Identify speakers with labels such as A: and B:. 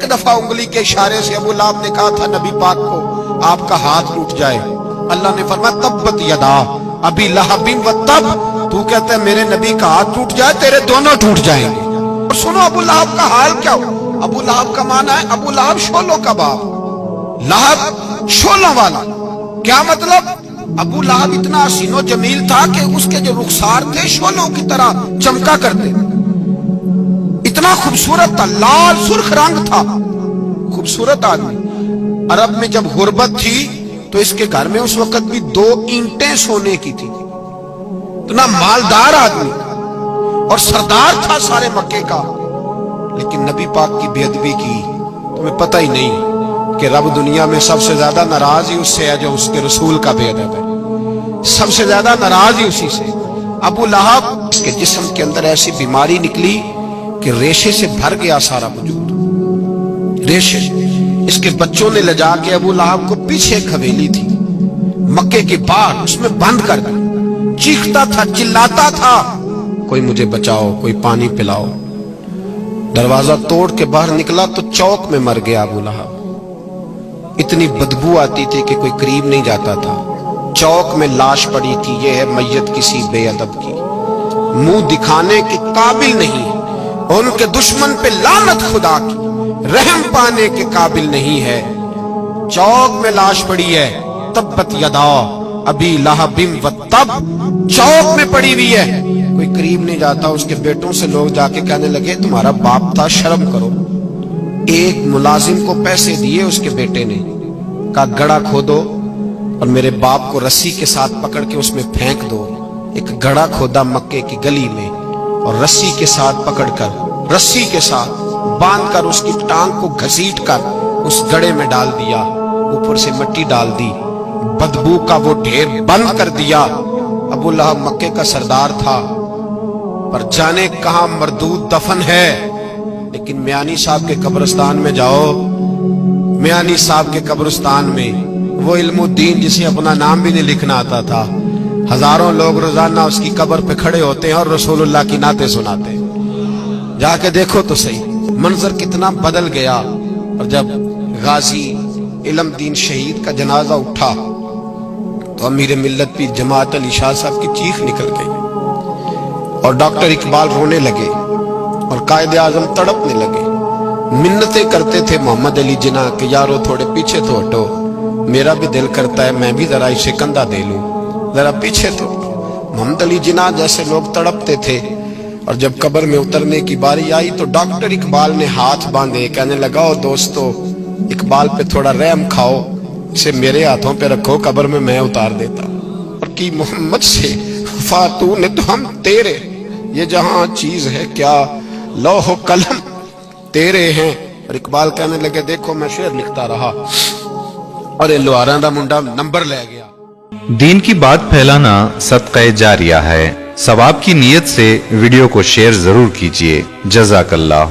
A: ایک دفعہ انگلی کے اشارے سے ابو لہب نے کہا تھا نبی پاک کو آپ کا ہاتھ ٹوٹ جائے، اللہ نے فرمایا تبت یدا ابی لہب و تب، تو کہتا ہے میرے نبی کا ہاتھ ٹوٹ جائے تیرے دونوں ٹوٹ جائیں گے۔ اور سنو ابو لہب کا حال کیا ہو۔ ابو لہب کا معنی ہے ابو لہب شولوں کا باپ، لہب شولوں والا۔ کیا مطلب؟ ابو لہب اتنا حسین و جمیل تھا کہ اس کے جو رخسار تھے شولوں کی طرح چمکا کرتے، اتنا خوبصورت تھا، لال سرخ رنگ تھا، خوبصورت آدمی۔ عرب میں جب غربت تھی تو اس کے گھر میں اس وقت بھی 2 اینٹیں سونے کی تھی، اتنا مالدار آدمی اور سردار تھا سارے مکے کا، لیکن نبی پاک کی بے ادبی کی تمہیں پتہ ہی نہیں کہ رب دنیا میں سب سے زیادہ ناراض ہی اس سے ہے جو اس کے رسول کا بے ادب ہے، سب سے زیادہ ناراض ہی اسی سے۔ ابو لہب اس کے جسم کے اندر ایسی بیماری نکلی کہ ریشے سے بھر گیا سارا وجود، ریشے۔ اس کے بچوں نے لے جا کے ابو لہب کو پیچھے ایک حویلی تھی مکے کے باہر، اس میں بند کر دیا، چیختا تھا، چلاتا تھا، کوئی مجھے بچاؤ، کوئی پانی پلاؤ۔ دروازہ توڑ کے باہر نکلا تو چوک میں مر گیا ابو لہب، اتنی بدبو آتی تھی کہ کوئی قریب نہیں جاتا تھا۔ چوک میں لاش پڑی تھی، یہ ہے میت کسی بے ادب کی، منہ دکھانے کے قابل نہیں، ان کے دشمن پہ لعنت خدا کی، رحم پانے کے قابل نہیں ہے۔ چوک میں لاش پڑی ہے، تبت یدا ابی لہب و تب، چوک میں پڑی ہوئی ہے، کوئی قریب نہیں جاتا۔ اس کے بیٹوں سے لوگ جا کے کہنے لگے تمہارا باپ تھا، شرم کرو۔ ایک ملازم کو پیسے دیے اس کے بیٹے نے، کہا گڑھا کھودو اور میرے باپ کو رسی کے ساتھ پکڑ کے اس میں پھینک دو۔ ایک گڑھا کھودا مکے کی گلی میں اور رسی کے ساتھ پکڑ کر، رسی کے ساتھ باندھ کر اس کی ٹانگ کو گھسیٹ کر اس گڑھے میں ڈال دیا، اوپر سے مٹی ڈال دی، بدبو کا وہ ڈھیر بند کر دیا۔ ابو لہب مکے کا سردار تھا، پر جانے کہاں مردود دفن ہے۔ لیکن میانی صاحب کے قبرستان میں جاؤ، میانی صاحب کے قبرستان میں وہ علم الدین جسے اپنا نام بھی نہیں لکھنا آتا تھا، ہزاروں لوگ روزانہ اس کی قبر پہ کھڑے ہوتے ہیں اور رسول اللہ کی نعتیں سناتے ہیں۔ جا کے دیکھو تو صحیح منظر کتنا بدل گیا۔ اور جب غازی علم دین شہید کا جنازہ اٹھا تو امیر ملت پیر جماعت علی شاہ صاحب کی چیخ نکل گئی اور ڈاکٹر اقبال رونے لگے اور قائد اعظم تڑپنے لگے، منتیں کرتے تھے محمد علی جناح کہ یارو تھوڑے پیچھے تو ہٹو، میرا بھی دل کرتا ہے میں بھی ذرا اسے کندھا دے لوں، ذرا پیچھے تو۔ محمد علی جناح جیسے لوگ تڑپتے تھے، اور جب قبر میں اترنے کی باری آئی تو ڈاکٹر اقبال نے ہاتھ باندھے، کہنے لگا او دوستو اقبال پہ تھوڑا رحم کھاؤ، اسے میرے ہاتھوں پہ رکھو، قبر میں اتار دیتا۔ اور کی محمد سے فاتو نے تو ہم تیرے، یہ جہاں چیز ہے کیا لوح و قلم تیرے ہیں۔ اور اقبال کہنے لگے دیکھو میں شعر لکھتا رہا اور یہ لوہاراں دا منڈا نمبر لے گیا۔
B: دین کی بات پھیلانا صدقہ جاریہ ہے، ثواب کی نیت سے ویڈیو کو شیئر ضرور کیجیے۔ جزاک اللہ۔